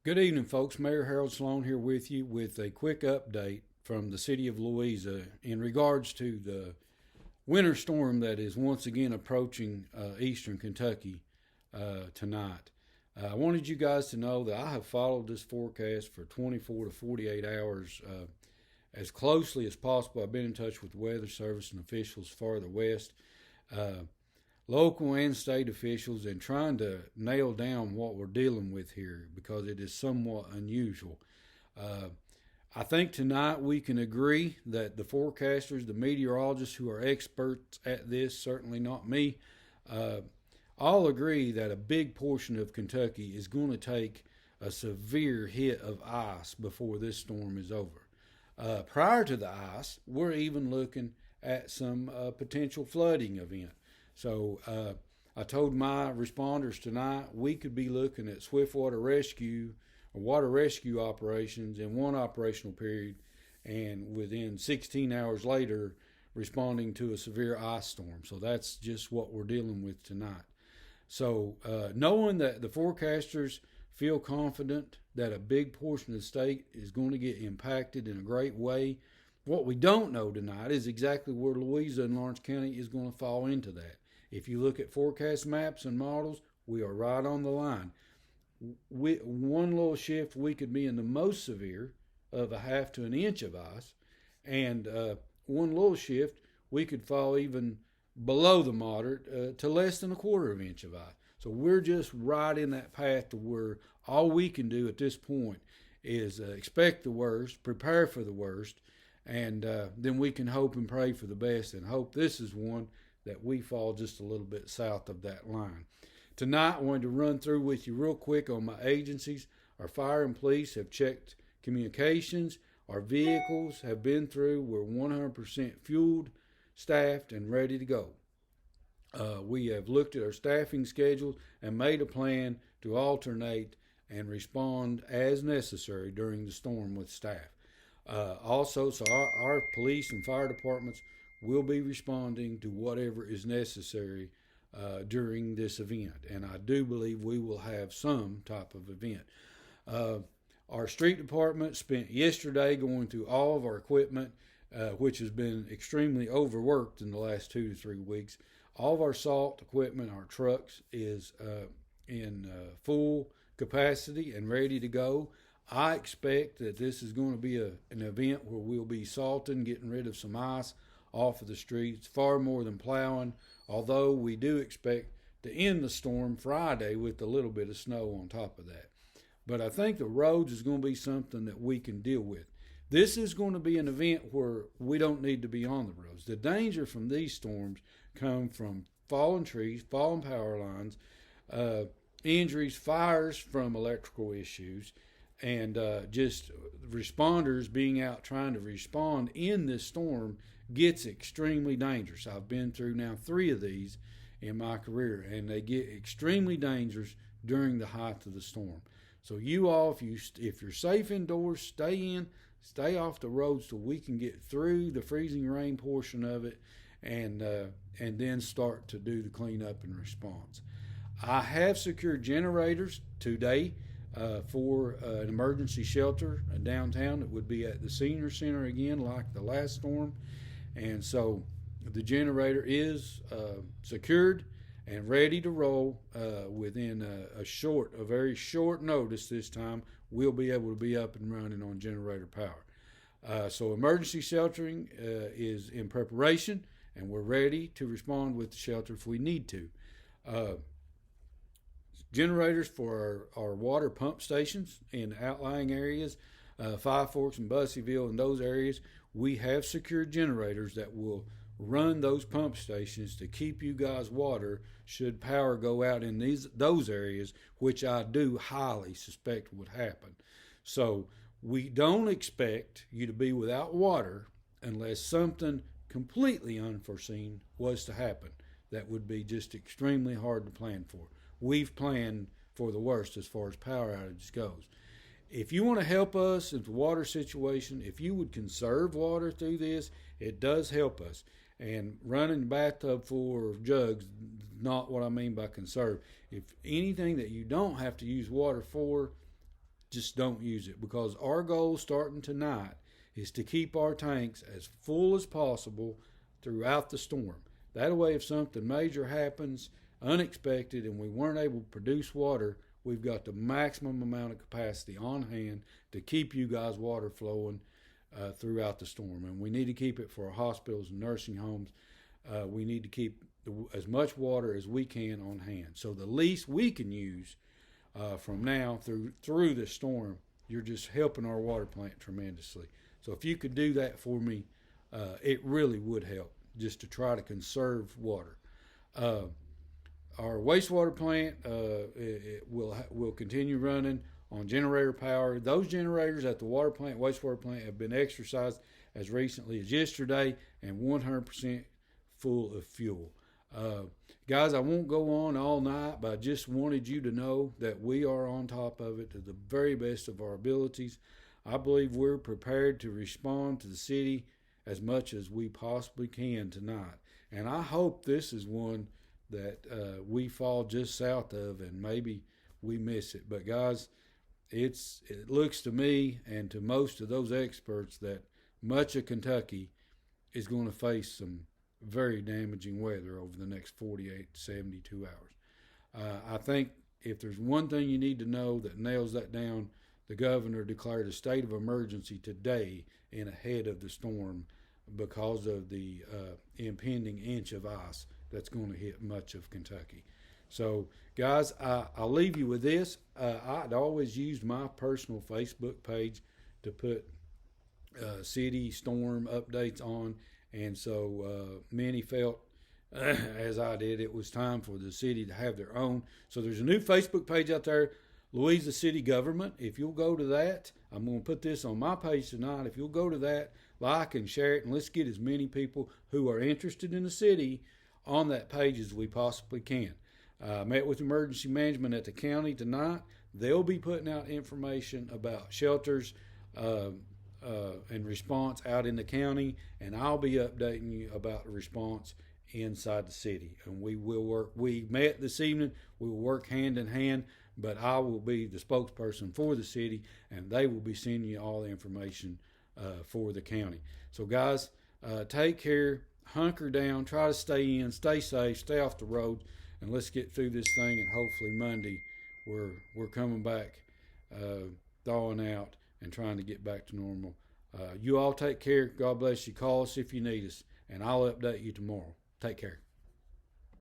Good evening, folks. Mayor Harold Sloan here with you with a quick update from the city of Louisa in regards to the winter storm that is once again approaching eastern Kentucky tonight. I wanted you guys to know that I have followed this forecast for 24 to 48 hours as closely as possible. I've been in touch with the Weather Service and officials farther west. Uh, Local and state officials and trying to nail down what we're dealing with here because it is somewhat unusual. Uh, I think tonight we can agree that the forecasters, the meteorologists who are experts at this, certainly not me, uh, all agree that a big portion of Kentucky is going to take a severe hit of ice before this storm is over. Prior to the ice, we're even looking at some potential flooding event. So I told my responders tonight we could be looking at swift water rescue or water rescue operations in one operational period, and within 16 hours later, responding to a severe ice storm. So that's just what we're dealing with tonight. So knowing that the forecasters feel confident that a big portion of the state is going to get impacted in a great way, what we don't know tonight is exactly where Louisa and Lawrence County is going to fall into that. If you look at forecast maps and models, we are right on the line. One little shift, we could be in the most severe of a half to an inch of ice, and one little shift, we could fall even below the moderate to less than a quarter of an inch of ice. So we're just right in that path to where all we can do at this point is expect the worst, prepare for the worst, and then we can hope and pray for the best and hope this is one that we fall just a little bit south of that line. Tonight, I wanted to run through with you real quick on my agencies. Our fire and police have checked communications. Our vehicles have been through. We're 100% fueled, staffed, and ready to go. We have looked at our staffing schedules and made a plan to alternate and respond as necessary during the storm with staff. So our police and fire departments will be responding to whatever is necessary during this event. And I do believe we will have some type of event. Our street department spent yesterday going through all of our equipment, which has been extremely overworked in the last 2 to 3 weeks. All of our salt equipment, our trucks, is in full capacity and ready to go. I expect that this is going to be an event where we'll be salting, getting rid of some ice off of the streets, far more than plowing, although we do expect to end the storm Friday with a little bit of snow on top of that. But I think the roads is going to be something that we can deal with. This is going to be an event where we don't need to be on the roads. The danger from these storms come from fallen trees, fallen power lines, injuries, fires from electrical issues, and just responders being out trying to respond in this storm gets extremely dangerous. I've been through now 3 of these in my career, and they get extremely dangerous during the height of the storm. So you all, if you're safe indoors, stay in, stay off the roads till we can get through the freezing rain portion of it, and then start to do the cleanup and response. I have secured generators today for an emergency shelter downtown. It would be at the senior center again, like the last storm. And so the generator is secured and ready to roll within a very short notice this time. We'll be able to be up and running on generator power. So emergency sheltering is in preparation, and we're ready to respond with the shelter if we need to. Generators for our water pump stations in outlying areas, Five Forks and Busseyville and those areas, we have secured generators that will run those pump stations to keep you guys water should power go out in those areas, which I do highly suspect would happen. So we don't expect you to be without water unless something completely unforeseen was to happen. That would be just extremely hard to plan for. We've planned for the worst as far as power outage goes. If you want to help us in the water situation, if you would conserve water through this, it does help us. And running the bathtub full of jugs, not what I mean by conserve. If anything that you don't have to use water for, just don't use it, because our goal starting tonight is to keep our tanks as full as possible throughout the storm. That way, if something major happens, unexpected, and we weren't able to produce water, we've got the maximum amount of capacity on hand to keep you guys water flowing throughout the storm. And we need to keep it for our hospitals and nursing homes. We need to keep as much water as we can on hand. So the least we can use from now through the storm, you're just helping our water plant tremendously. So if you could do that for me, it really would help, just to try to conserve water. Our wastewater plant it will continue running on generator power. Those generators at the water plant, wastewater plant, have been exercised as recently as yesterday and 100% full of fuel. Guys, I won't go on all night, but I just wanted you to know that we are on top of it to the very best of our abilities. I believe we're prepared to respond to the city as much as we possibly can tonight. And I hope this is one that we fall just south of, and maybe we miss it. But guys, it looks to me and to most of those experts that much of Kentucky is going to face some very damaging weather over the next 48 to 72 hours. I think if there's one thing you need to know that nails that down, the governor declared a state of emergency today in ahead of the storm because of the impending inch of ice that's going to hit much of Kentucky. So, guys, I'll leave you with this. I'd always used my personal Facebook page to put city storm updates on, and so many felt, as I did, it was time for the city to have their own. So there's a new Facebook page out there, Louisa City Government. If you'll go to that, I'm going to put this on my page tonight. If you'll go to that, like and share it, and let's get as many people who are interested in the city on that page as we possibly can. I met with emergency management at the county tonight. They'll be putting out information about shelters and response out in the county, and I'll be updating you about the response inside the city. And we will work. We met this evening. We will work hand in hand, but I will be the spokesperson for the city, and they will be sending you all the information for the county. So, guys, take care. Hunker down, try to stay in, stay safe, stay off the road, and let's get through this thing. And hopefully Monday we're coming back, thawing out and trying to get back to normal. You all take care. God bless you. Call us if you need us, and I'll update you tomorrow. Take care.